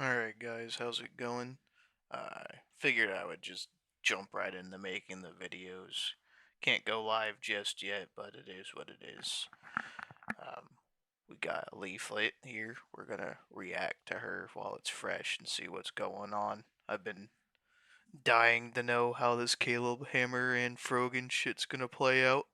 Alright guys, how's it going? I figured I would just jump right into making the videos. Can't go live just yet, but it is what it is. Um, we got Leaflit here. We're gonna react to her while it's fresh and see what's going on. I've been dying to know how this Caleb Hammer and Frogan shit's gonna play out.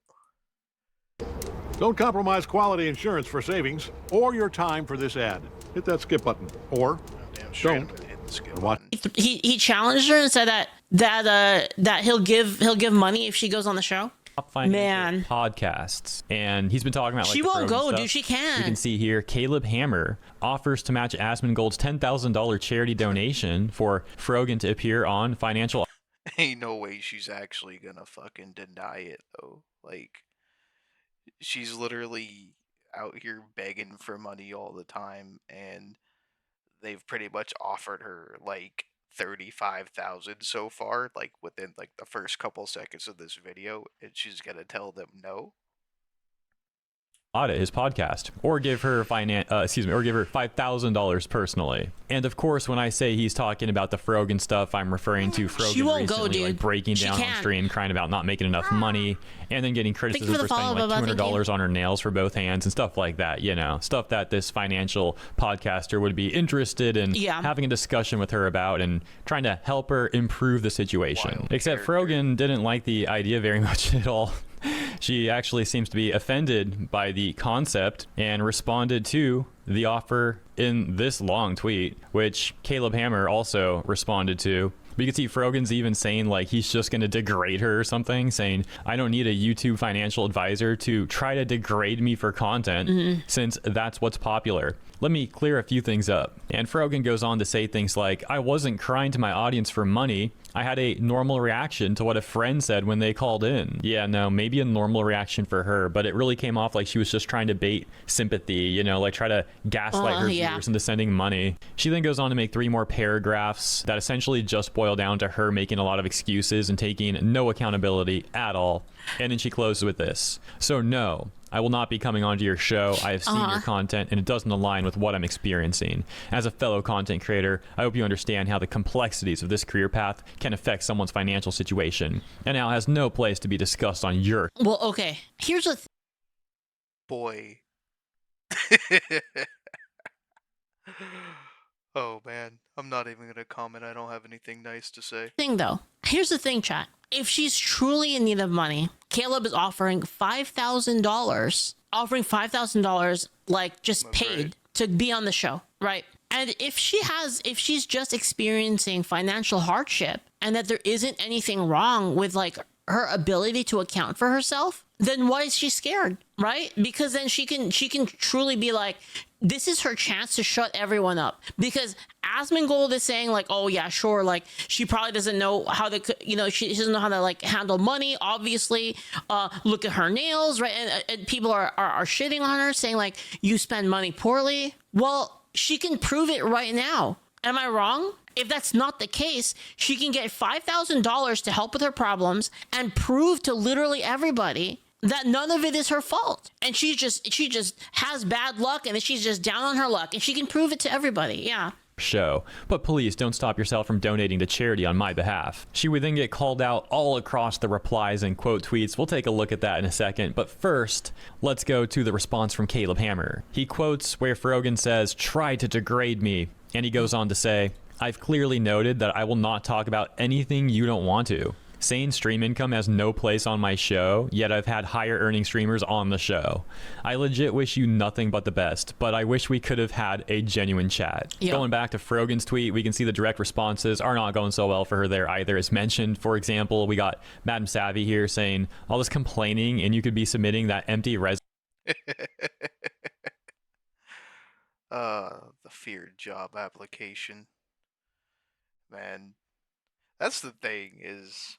Don't compromise quality insurance for savings or your time for this ad. Hit that skip button. Or Oh, damn straight, I'm don't. gonna hit the skip And watch. button. He challenged her and said that he'll give money if she goes on the show. Financial Man. podcasts, and he's been talking about like She the won't Frogan go, stuff. dude. She can't. You can see here, Caleb Hammer offers to match Asmongold's $10,000 charity donation for Frogan to appear on Financial. Ain't no way she's actually gonna fucking deny it though. Like, she's literally out here begging for money all the time, and they've pretty much offered her like 35,000 so far, like within like the first couple seconds of this video, and she's gonna tell them no. Audit his podcast, or give her or give her $5,000 personally. And of course, when I say he's talking about the Frogan stuff, I'm referring to Frogan won't go, recently like dude. breaking She down on can't. stream, crying about not making enough money, and then getting criticism for the for spending follow-up, like thank $200 on her nails for both hands and stuff like that. You know, stuff that this financial podcaster would be interested in having a discussion with her about and trying to help her improve the situation. Wild Except character. Frogan didn't like the idea very much at all. She actually seems to be offended by the concept and responded to the offer in this long tweet, which Caleb Hammer also responded to. But you can see Frogan's even saying like he's just going to degrade her or something, saying, I don't need a YouTube financial advisor to try to degrade me for content since that's what's popular. Let me clear a few things up. And Frogan goes on to say things like, I wasn't crying to my audience for money. I had a normal reaction to what a friend said when they called in. Yeah, no, maybe a normal reaction for her, but it really came off like she was just trying to bait sympathy, you know, like try to gaslight her viewers into sending money. She then goes on to make 3 more paragraphs that essentially just boil down to her making a lot of excuses and taking no accountability at all. And then she closes with this. So no, I will not be coming onto your show. I have seen your content and it doesn't align with what I'm experiencing. As a fellow content creator, I hope you understand how the complexities of this career path can affect someone's financial situation and how it has no place to be discussed on your. Well, okay. Here's the Boy. Oh man, I'm not even gonna comment. I don't have anything nice to say. thing, though. Here's the thing, chat. If she's truly in need of money, Caleb is offering $5,000, like just paid to be on the show, right? And if she's just experiencing financial hardship and that there isn't anything wrong with like her ability to account for herself, then why is she scared, right? Because then she can truly be like, this is her chance to shut everyone up. Because Asmongold is saying like, oh yeah, sure, like she probably doesn't know how to, you know, she doesn't know how to like handle money. Obviously, look at her nails, right? And people are shitting on her, saying like, you spend money poorly. Well, she can prove it right now. Am I wrong? If that's not the case, she can get $5,000 to help with her problems and prove to literally everybody that none of it is her fault. And she just has bad luck and she's just down on her luck and she can prove it to everybody. Yeah. Show, but please don't stop yourself from donating to charity on my behalf. She would then get called out all across the replies and quote tweets. We'll take a look at that in a second, but first, let's go to the response from Caleb Hammer. He quotes where Frogan says, try to degrade me, and he goes on to say, I've clearly noted that I will not talk about anything you don't want to. Saying stream income has no place on my show, yet I've had higher earning streamers on the show. I legit wish you nothing but the best, but I wish we could have had a genuine chat. Yeah. Going back to Frogan's tweet, we can see the direct responses are not going so well for her there either. As mentioned, for example, we got Madam Savvy here saying, all this complaining and you could be submitting that empty resume. The feared job application. Man, that's the thing is,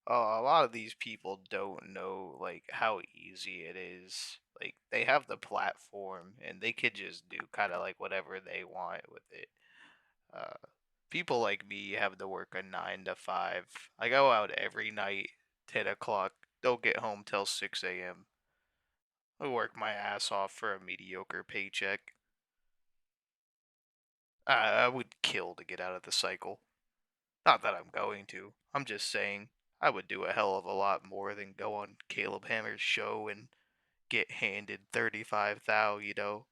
a lot of these people don't know like how easy it is. Like they have the platform and they could just do kind of like whatever they want with it. Uh, People like me have to work a 9 to 5. I go out every night, 10 o'clock. Don't get home till 6 a.m. I work my ass off for a mediocre paycheck. I would kill to get out of the cycle. Not that I'm going to. I'm just saying I would do a hell of a lot more than go on Caleb Hammer's show and get handed 35,000, you know.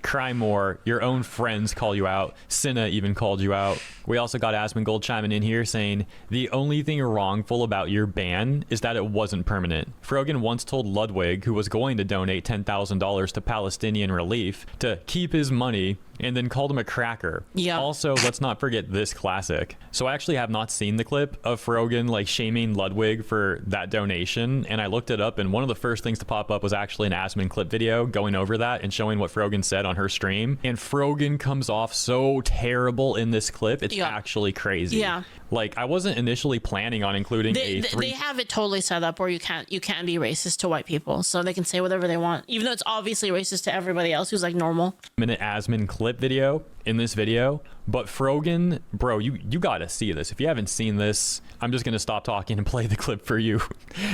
Cry more. Your own friends call you out. Cinna even called you out. We also got Asmongold chiming in here saying the only thing wrongful about your ban is that it wasn't permanent. Frogan once told Ludwig, who was going to donate $10,000 to Palestinian relief, to keep his money, and then called him a cracker. Yeah. Also, let's not forget this classic. So I actually have not seen the clip of Frogan like shaming Ludwig for that donation, and I looked it up, and one of the first things to pop up was actually an Asmon clip video going over that and showing what Frogan said on her stream. And Frogan comes off so terrible in this clip. It's actually crazy. Yeah. Like, I wasn't initially planning on including they have it totally set up where you can't be racist to white people, so they can say whatever they want, even though it's obviously racist to everybody else who's like normal. Minute Asmon clip video in this video. But Frogan, bro, you gotta see this. If you haven't seen this, I'm just gonna stop talking and play the clip for you.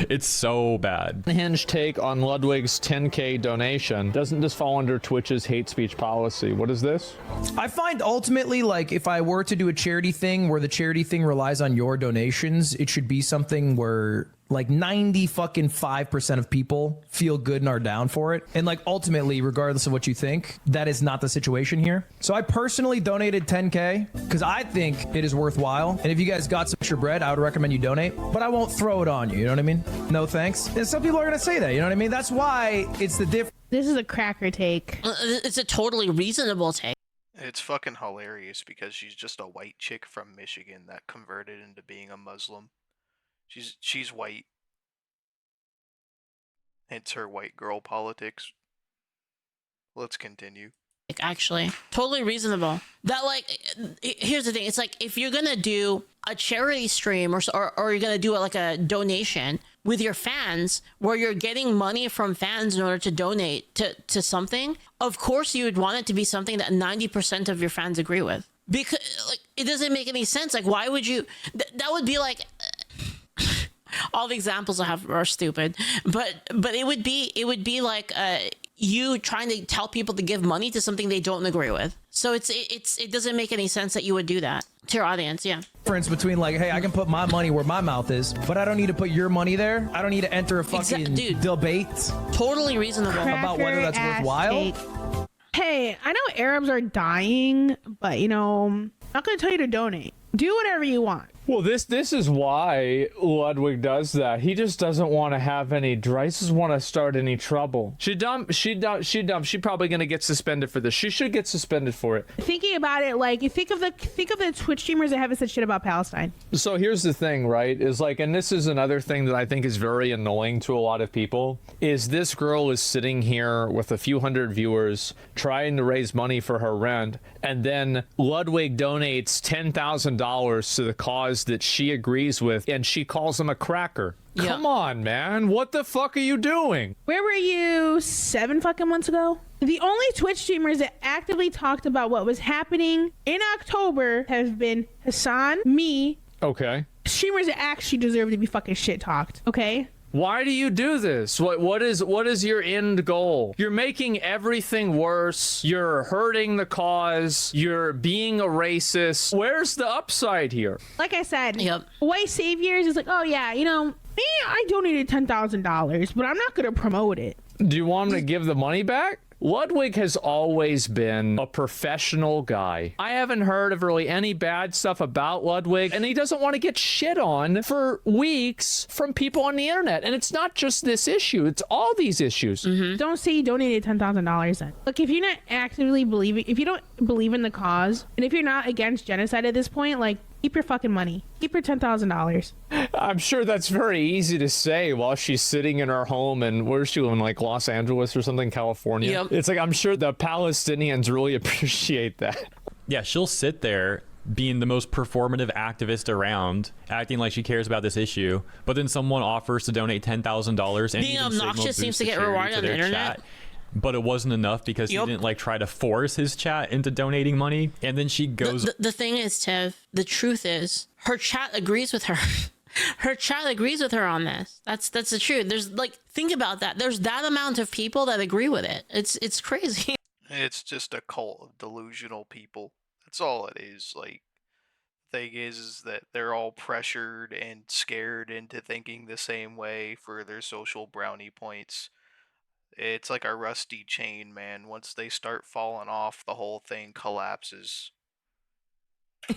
It's so bad. Hinge take on Ludwig's 10K donation. Doesn't this fall under Twitch's hate speech policy? What is this? I find ultimately, like, if I were to do a charity thing where the charity thing relies on your donations, it should be something where like 95% of people feel good and are down for it. And like ultimately, regardless of what you think, that is not the situation here. So I personally donated 10K because I think it is worthwhile. And if you guys got some extra bread, I would recommend you donate, but I won't throw it on you. You know what I mean? No thanks. And some people are going to say that, you know what I mean? That's why it's the difference. This is a cracker take. It's a totally reasonable take. It's fucking hilarious because she's just a white chick from Michigan that converted into being a Muslim. She's white. It's her white girl politics. Let's continue. Actually, totally reasonable. That, like, here's the thing. It's like, if you're gonna do a charity stream or you're gonna do like a donation with your fans where you're getting money from fans in order to donate to something, of course you would want it to be something that 90% of your fans agree with. Because, like, it doesn't make any sense. Like, why would you... that would be like... all the examples I have are stupid, but it would be like you trying to tell people to give money to something they don't agree with. So it doesn't make any sense that you would do that to your audience. Yeah. Difference between like, hey, I can put my money where my mouth is, but I don't need to put your money there. I don't need to enter a fucking debate. Totally reasonable about whether that's worthwhile. Take. Hey, I know Arabs are dying, but you know, I'm not gonna tell you to donate. Do whatever you want. Well, this is why Ludwig does that. He just doesn't want to have any. He doesn't want to start any trouble. She dumb. She's probably gonna get suspended for this. She should get suspended for it. Thinking about it, like, you think of the Twitch streamers that haven't said shit about Palestine. So here's the thing, right? Is like, and this is another thing that I think is very annoying to a lot of people. Is this girl is sitting here with a few hundred viewers trying to raise money for her rent, and then Ludwig donates $10,000 to the cause that she agrees with, and she calls him a cracker. Yeah. Come on, man. What the fuck are you doing? Where were you 7 fucking months ago? The only Twitch streamers that actively talked about what was happening in October have been Hassan, me. Okay. Streamers that actually deserve to be fucking shit talked. Okay. Why do you do this? What is your end goal? You're making everything worse. You're hurting the cause. You're being a racist. Where's the upside here? Like I said, white saviors is like, oh yeah, you know, me, I donated $10,000, but I'm not gonna promote it. Do you want him to give the money back? Ludwig has always been a professional guy. I haven't heard of really any bad stuff about Ludwig, and he doesn't want to get shit on for weeks from people on the internet. And it's not just this issue, it's all these issues. Mm-hmm. Don't say you donated $10,000 then. Look, if you're not actively believing, if you don't believe in the cause, and if you're not against genocide at this point, like, keep your fucking money. Keep your $10,000. I'm sure that's very easy to say while she's sitting in her home, and where's she in, like Los Angeles or something, California? Yep. It's like, I'm sure the Palestinians really appreciate that. Yeah, she'll sit there being the most performative activist around, acting like she cares about this issue, but then someone offers to donate $10,000 and being obnoxious seems to get rewarded on the internet. But it wasn't enough because he didn't like try to force his chat into donating money. And then she goes. The thing is, Tev, the truth is her chat agrees with her. Her chat agrees with her on this. That's the truth. There's like, think about that. There's that amount of people that agree with it. It's crazy. It's just a cult of delusional people. That's all it is. Like, thing is that they're all pressured and scared into thinking the same way for their social brownie points. It's like a rusty chain, man. Once they start falling off, the whole thing collapses.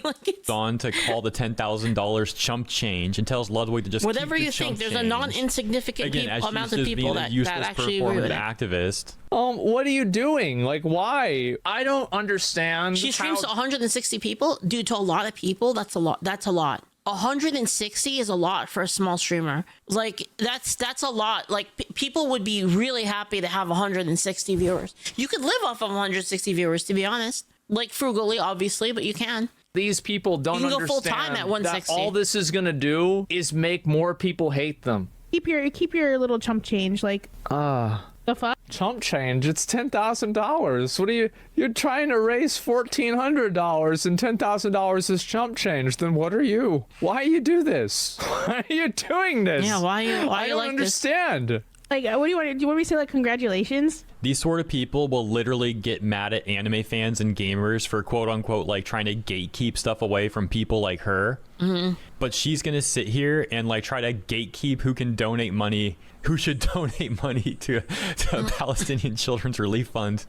Like, it's, On to call the $10,000 chump change and tells Ludwig to just whatever keep the you think, chump there's change. a non-insignificant Again, as amount she's of just people being a that useless actually agree with performative it. activist. What are you doing? Like, why? I don't understand. She streams to 160 people. Dude, to a lot of people, that's a lot. That's a lot. 160 is a lot for a small streamer. Like, that's a lot. Like, people would be really happy to have 160 viewers. You could live off of 160 viewers, to be honest. Like, frugally, obviously, but you can. These people don't You can go understand full-time at that 160. all this is gonna do is make more people hate them. Keep your little chump change. Like, the fuck? Chump change, it's $10,000. What are you're trying to raise $1,400 and $10,000 is chump change. Then what are you? Why you do this? Why are you doing this? Yeah, why I you don't like understand. Like, what do you want? Do you want me to say like congratulations? These sort of people will literally get mad at anime fans and gamers for quote unquote like trying to gatekeep stuff away from people like her. Mm-hmm. But she's gonna sit here and like try to gatekeep who can donate money, who should donate money to a Palestinian Children's Relief Fund.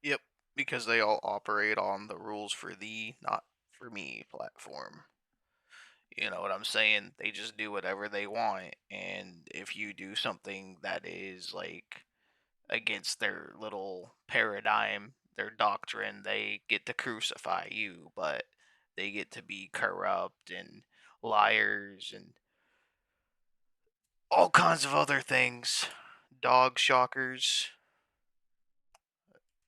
Yep, because they all operate on the rules for thee, not for me platform. You know what I'm saying? They just do whatever they want, and if you do something that is like against their little paradigm, their doctrine, they get to crucify you, but they get to be corrupt and liars and all kinds of other things. Dog shockers.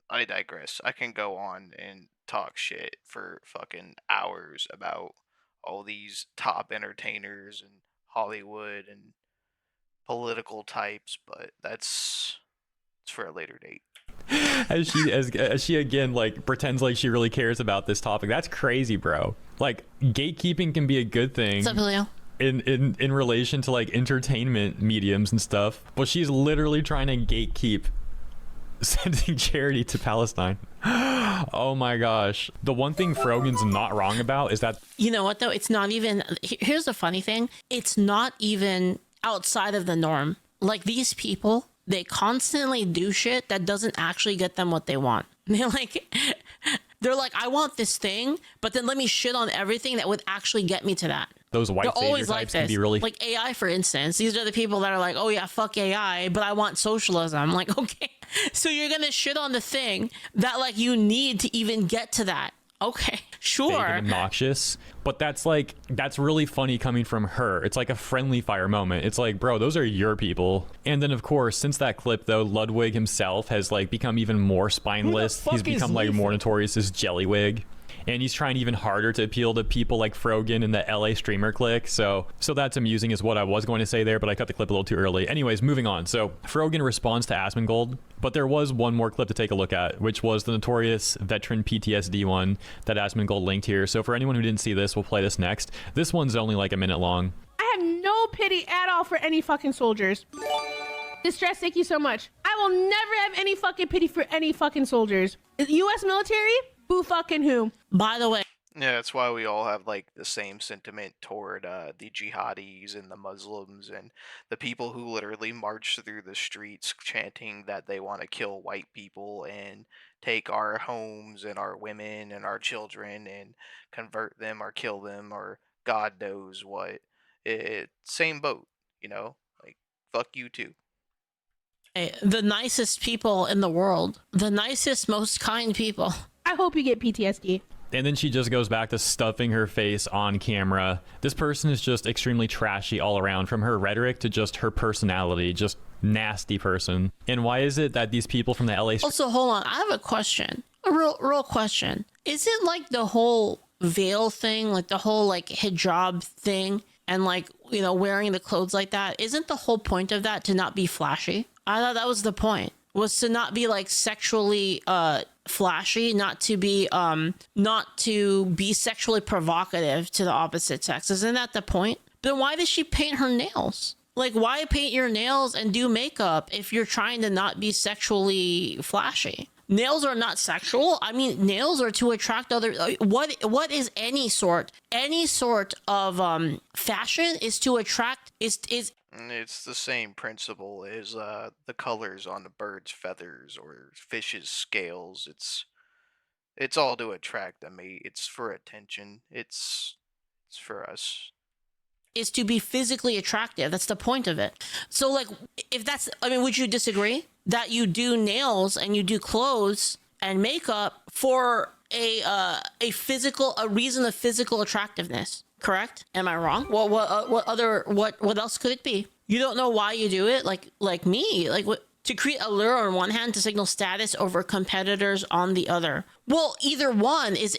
I digress. I can go on and talk shit for fucking hours about all these top entertainers and Hollywood and political types, but it's for a later date. As she again like pretends like she really cares about this topic. That's crazy, bro. Like, gatekeeping can be a good thing. What's up, Julio? In relation to like entertainment mediums and stuff, but she's literally trying to gatekeep sending charity to Palestine. Oh my gosh. The one thing Frogan's not wrong about is that, You know what, though? It's not even... Here's the funny thing. It's not even outside of the norm. Like, these people, they constantly do shit that doesn't actually get them what they want. They're like, I want this thing, but then let me shit on everything that would actually get me to that. those white They're savior always like types can this. be really Like AI, for instance. These are the people that are like, oh yeah, fuck AI, but I want socialism. I'm like, okay. So you're going to shit on the thing that like you need to even get to that. Okay, big sure. and obnoxious, but that's really funny coming from her. It's like a friendly fire moment. It's like, bro, those are your people. And then of course, since that clip though, Ludwig himself has like become even more spineless. He's become like more notorious as Jellywig, and he's trying even harder to appeal to people like Frogan and the LA streamer clique. So that's amusing is what I was going to say there, but I cut the clip a little too early. Anyways, moving on. So Frogan responds to Asmongold, but there was one more clip to take a look at, which was the notorious veteran PTSD one that Asmongold linked here. So for anyone who didn't see this, we'll play this next. This one's only like a minute long. I have no pity at all for any fucking soldiers. Distress, thank you so much. I will never have any fucking pity for any fucking soldiers. U.S. military? Who fucking who? By the way, Yeah, that's why we all have like the same sentiment toward the jihadis and the Muslims and the people who literally march through the streets chanting that they want to kill white people and take our homes and our women and our children and convert them or kill them or God knows what. Same boat, you know? Like, fuck you too. the nicest people in the world, the nicest, most kind people. I hope you get PTSD. And then she just goes back to stuffing her face on camera. This person is just extremely trashy all around, from her rhetoric to just her personality, just nasty person. And why is it that these people from the LA... Also, hold on. I have a question. A real question. Is it like the whole veil thing, like the whole like hijab thing and like, you know, wearing the clothes like that? Isn't the whole point of that to not be flashy? I thought that was the point, was to not be like sexually flashy, not to be sexually provocative to the opposite sex. Isn't that the point? Then why does she paint her nails? Like, why paint your nails and do makeup if you're trying to not be sexually flashy? nails are not sexual. I mean, nails are to attract other. What is any sort of fashion is to attract is It's the same principle as the colors on the bird's feathers or fish's scales. It's all to attract a mate. It's for attention. It's for us. is to be physically attractive. That's the point of it. So like, if that's, I mean, would you disagree that you do nails and you do clothes and makeup for a reason of physical attractiveness? Correct? Am I wrong? What else could it be? You don't know why you do it, like me, like what? To create allure on one hand, to signal status over competitors on the other. Well, either one is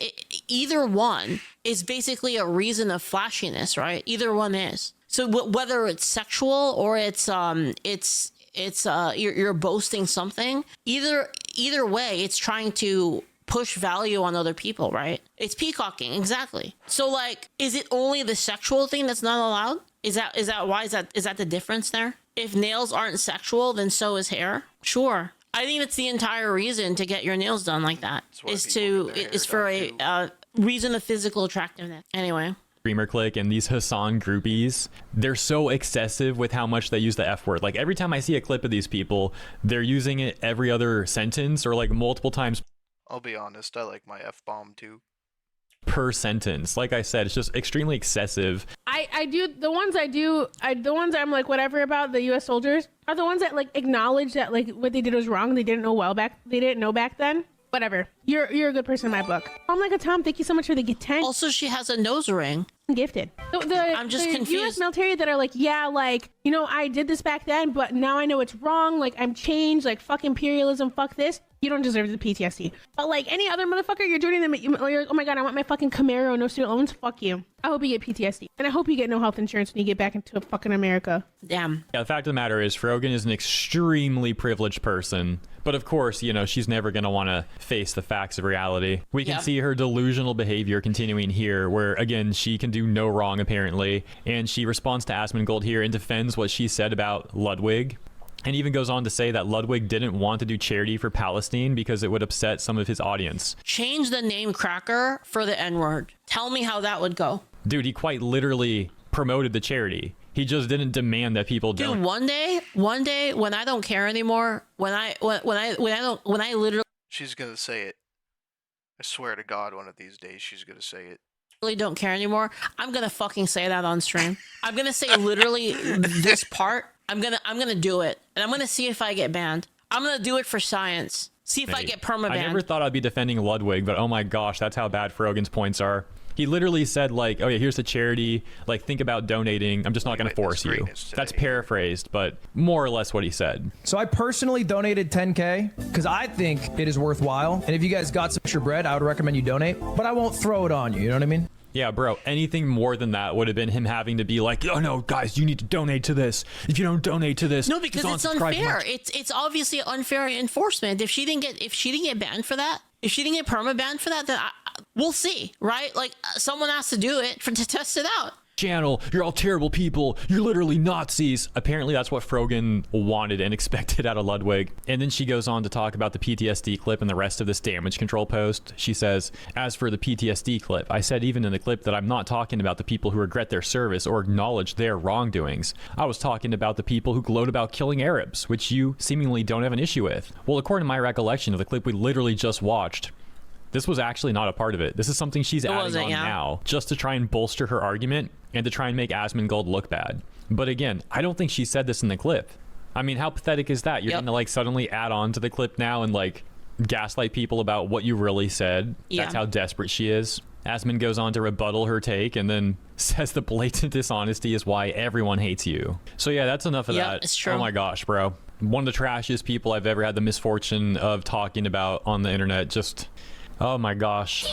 basically a reason of flashiness, right? Either one is. So whether it's sexual or you're boasting something, either way, it's trying to push value on other people, right? It's peacocking, exactly. So like, is it only the sexual thing that's not allowed? Is that the difference there? If nails aren't sexual, then so is hair. Sure. I think that's the entire reason to get your nails done like that. Is for a reason of physical attractiveness. Anyway. Streamer click and these Hassan groupies, they're so excessive with how much they use the F word. Like every time I see a clip of these people, they're using it every other sentence or like multiple times. I'll be honest, I like my F-bomb too. Per sentence. Like I said, it's just extremely excessive. I do the ones I'm like whatever about the U.S. soldiers are the ones that like acknowledge that like what they did was wrong. They didn't know back then. Whatever. You're a good person in my book. I'm like a Tom. Thank you so much for the 10. Also, she has a nose ring. Gifted. I'm just confused. U.S. military that are like, yeah, like, you know, I did this back then, but now I know it's wrong. Like, I'm changed. Like, fuck imperialism. Fuck this. You don't deserve the PTSD. But like any other motherfucker, you're joining them. You're like, oh my god, I want my fucking Camaro, no student loans. Fuck you. I hope you get PTSD, and I hope you get no health insurance when you get back into fucking America. Damn. Yeah, the fact of the matter is, Frogan is an extremely privileged person. But of course, you know, she's never going to want to face the facts of reality. We can see her delusional behavior continuing here, where, again, she can do no wrong, apparently. And she responds to Asmongold here and defends what she said about Ludwig. And even goes on to say that Ludwig didn't want to do charity for Palestine because it would upset some of his audience. Change the name cracker for the N-word. Tell me how that would go. Dude, he quite literally promoted the charity. He just didn't demand that people do. Don't. Dude, one day when I don't care anymore, when I literally She's gonna say it. I swear to God, one of these days she's gonna say it. Really don't care anymore, I'm gonna fucking say that on stream. I'm gonna say literally this part. I'm gonna do it, and I'm gonna see if I get banned. I'm gonna do it for science. See if I get permabanned. I never thought I'd be defending Ludwig, but oh my gosh, that's how bad Frogan's points are. He literally said, like, oh yeah, here's the charity, like, think about donating. I'm just not going to force you. That's paraphrased, but more or less what he said. So I personally donated 10K because I think it is worthwhile. And if you guys got some extra bread, I would recommend you donate, but I won't throw it on you. You know what I mean? Yeah, bro, anything more than that would have been him having to be like, oh no, guys, you need to donate to this. If you don't donate to this, no, because it's unfair. It's obviously unfair enforcement. If she didn't get banned for that, if she didn't get perma-banned for that, then we'll see, right? Like, someone has to do it to test it out. Channel, you're all terrible people. You're literally Nazis. Apparently that's what Frogan wanted and expected out of Ludwig. And then she goes on to talk about the PTSD clip and the rest of this damage control post. She says, as for the PTSD clip, I said even in the clip that I'm not talking about the people who regret their service or acknowledge their wrongdoings. I was talking about the people who gloat about killing Arabs, which you seemingly don't have an issue with. Well, according to my recollection of the clip we literally just watched, this was actually not a part of it. This is something she's adding on now just to try and bolster her argument and to try and make Asmongold look bad. But again, I don't think she said this in the clip. I mean, how pathetic is that? You're gonna like suddenly add on to the clip now and like gaslight people about what you really said. That's how desperate she is. Asmon goes on to rebuttal her take and then says the blatant dishonesty is why everyone hates you. So yeah, that's enough of that. It's true. Oh my gosh, bro. One of the trashiest people I've ever had the misfortune of talking about on the internet. Just... oh my gosh.